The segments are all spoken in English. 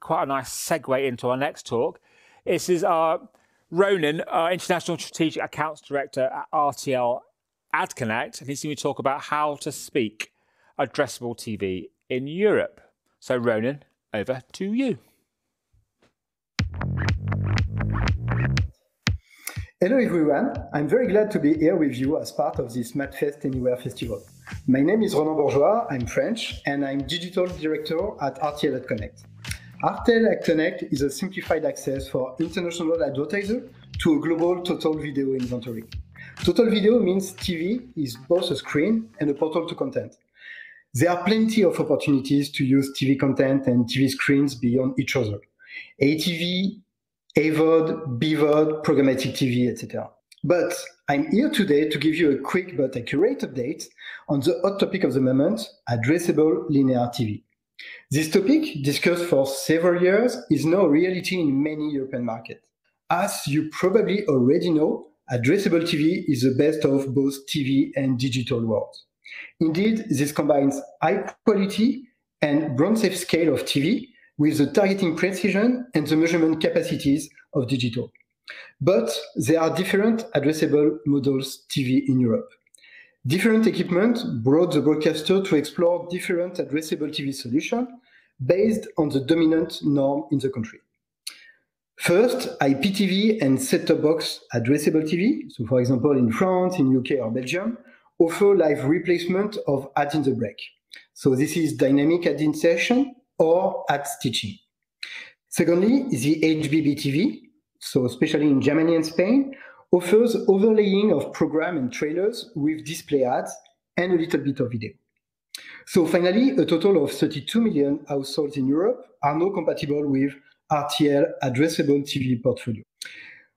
quite a nice segue into our next talk. This is Ronan, our International Strategic Accounts Director at RTL AdConnect, and he's going to talk about how to speak addressable TV in Europe. So, Ronan, over to you. Hello everyone, I'm very glad to be here with you as part of this MadFest Anywhere festival. My name is Ronan Bourgeois, I'm French, and I'm Digital Director at RTL AdConnect. RTL AdConnect is a simplified access for international advertisers to a global total video inventory. Total video means TV is both a screen and a portal to content. There are plenty of opportunities to use TV content and TV screens beyond each other. ATV, AVOD, BVOD, programmatic TV, etc. But I'm here today to give you a quick but accurate update on the hot topic of the moment, addressable linear TV. This topic, discussed for several years, is now a reality in many European markets. As you probably already know, addressable TV is the best of both TV and digital worlds. Indeed, this combines high quality and brand safe scale of TV with the targeting precision and the measurement capacities of digital. But there are different addressable models TV in Europe. Different equipment brought the broadcaster to explore different addressable TV solutions based on the dominant norm in the country. First, IPTV and set-top box addressable TV, so for example in France, in UK or Belgium, offer live replacement of ads in the break. So this is dynamic ad insertion or ad stitching. Secondly, the HbbTV, so especially in Germany and Spain, offers overlaying of program and trailers with display ads and a little bit of video. So finally, a total of 32 million households in Europe are now compatible with RTL addressable TV portfolio.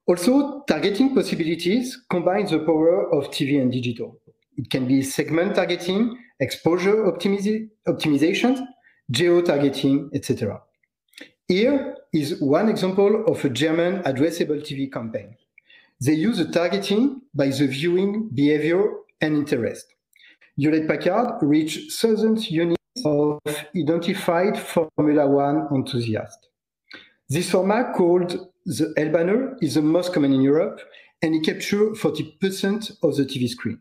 Also, targeting possibilities combine the power of TV and digital. It can be segment targeting, exposure optimization, geo-targeting, etc. Here is one example of a German addressable TV campaign. They use the targeting by the viewing behavior and interest. Hewlett-Packard reached thousands of units of identified Formula One enthusiasts. This format, called the L banner, is the most common in Europe, and it captures 40% of the TV screen.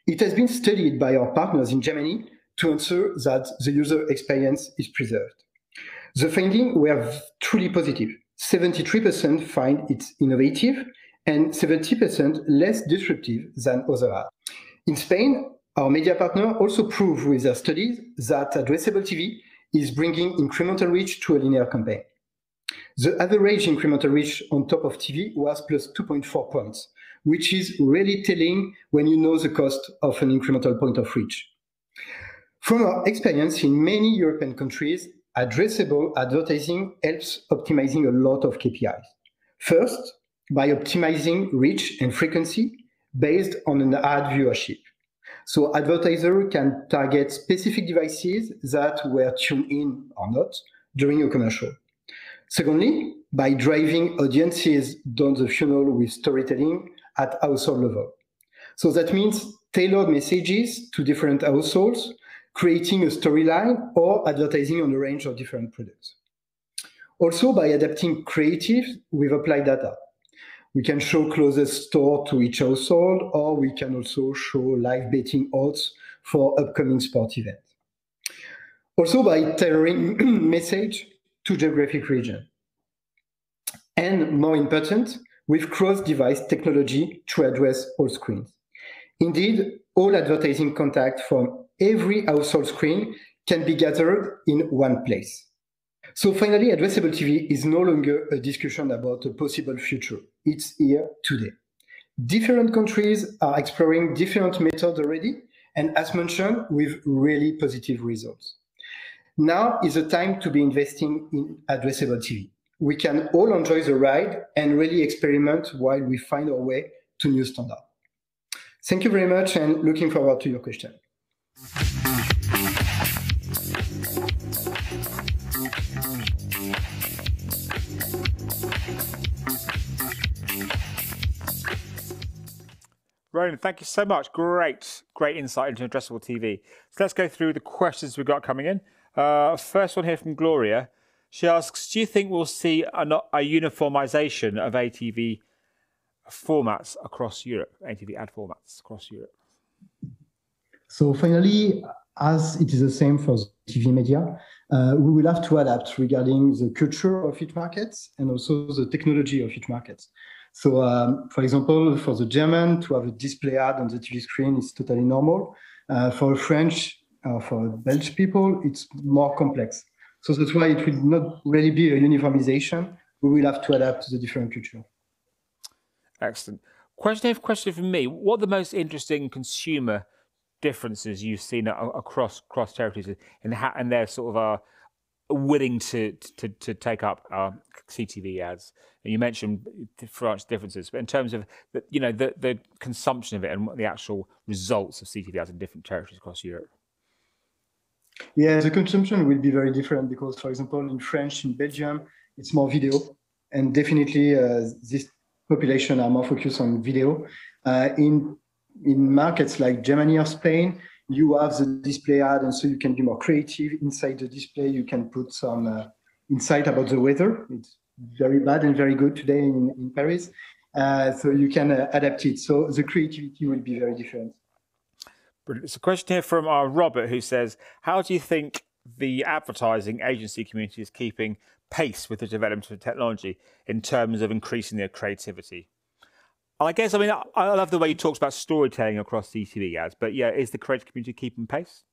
It has been studied by our partners in Germany to ensure that the user experience is preserved. The findings were truly positive. 73% find it innovative and 70% less disruptive than other ads. In Spain, our media partner also proved with their studies that addressable TV is bringing incremental reach to a linear campaign. The average incremental reach on top of TV was plus 2.4 points, which is really telling when you know the cost of an incremental point of reach. From our experience in many European countries, addressable advertising helps optimizing a lot of KPIs. First, by optimizing reach and frequency based on an ad viewership. So advertisers can target specific devices that were tuned in or not during a commercial. Secondly, by driving audiences down the funnel with storytelling at household level. So that means tailored messages to different households, creating a storyline or advertising on a range of different products. Also by adapting creative with applied data. We can show closest store to each household, or we can also show live betting odds for upcoming sport events. Also by tailoring message to geographic region. And more important, with cross-device technology to address all screens. Indeed, all advertising contact from every household screen can be gathered in one place. So finally, addressable TV is no longer a discussion about a possible future. It's here today. Different countries are exploring different methods already, and as mentioned, with really positive results. Now is the time to be investing in addressable TV. We can all enjoy the ride and really experiment while we find our way to new standards. Thank you very much, and looking forward to your question. Ronan, thank you so much. Great insight into addressable TV. So let's go through the questions we've got coming in. First one here from Gloria. She asks, do you think we'll see a uniformisation of ATV formats across Europe, ATV ad formats across Europe? So finally, as it is the same for the TV media, we will have to adapt regarding the culture of each market and also the technology of each market. So, for example, for the German, to have a display ad on the TV screen is totally normal. For French, for Belgian people, it's more complex. So that's why it will not really be a uniformization. We will have to adapt to the different culture. Excellent. Question for me. What are the most interesting consumer differences you've seen across territories and they're sort of willing to take up CTV ads? And you mentioned France differences, but in terms of the consumption of it and the actual results of CTV ads in different territories across Europe. Yeah, the consumption will be very different because, for example, in French, in Belgium, it's more video, and definitely this population are more focused on video. In markets like Germany or Spain, you have the display ad, and so you can be more creative inside the display. You can put some insight about the weather. It's very bad and very good today in Paris, so you can adapt it. So the creativity will be very different. It's a question here from Robert, who says, how do you think the advertising agency community is keeping pace with the development of technology in terms of increasing their creativity? I guess, I love the way you talked about storytelling across CTV ads, but yeah, is the creative community keeping pace?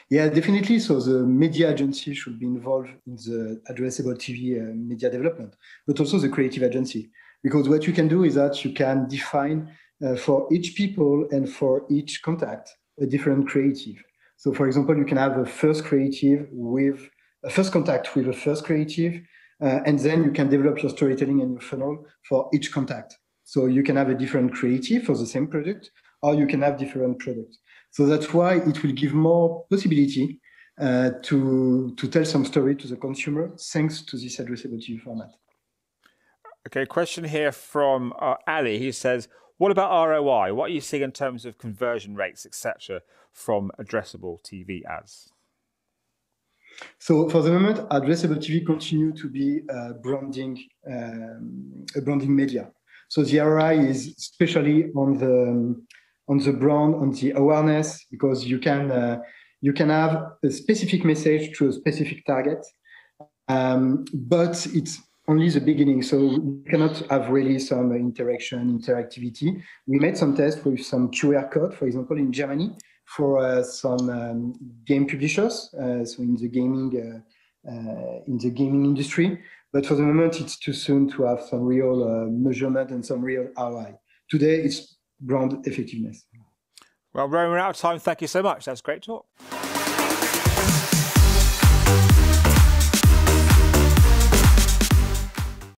Yeah, definitely. So the media agency should be involved in the addressable TV media development, but also the creative agency. Because what you can do is that you can define for each people and for each contact a different creative. So for example, you can have a first creative with a first contact with a first creative, and then you can develop your storytelling and your funnel for each contact. So you can have a different creative for the same product, or you can have different products. So that's why it will give more possibility to tell some story to the consumer thanks to this addressable TV format. Okay, question here from Ali. He says, what about ROI? What are you seeing in terms of conversion rates, etc., from addressable TV ads? So for the moment, addressable TV continue to be a branding media. So the ROI is especially on the brand, on the awareness, because you can have a specific message to a specific target, but it's only the beginning. So we cannot have really some interactivity. We made some tests with some QR code, for example, in Germany for some game publishers, so in the gaming industry. But for the moment, it's too soon to have some real measurement and some real ROI. Today, it's brand effectiveness. Well, Ronan, we're out of time. Thank you so much. That's great talk.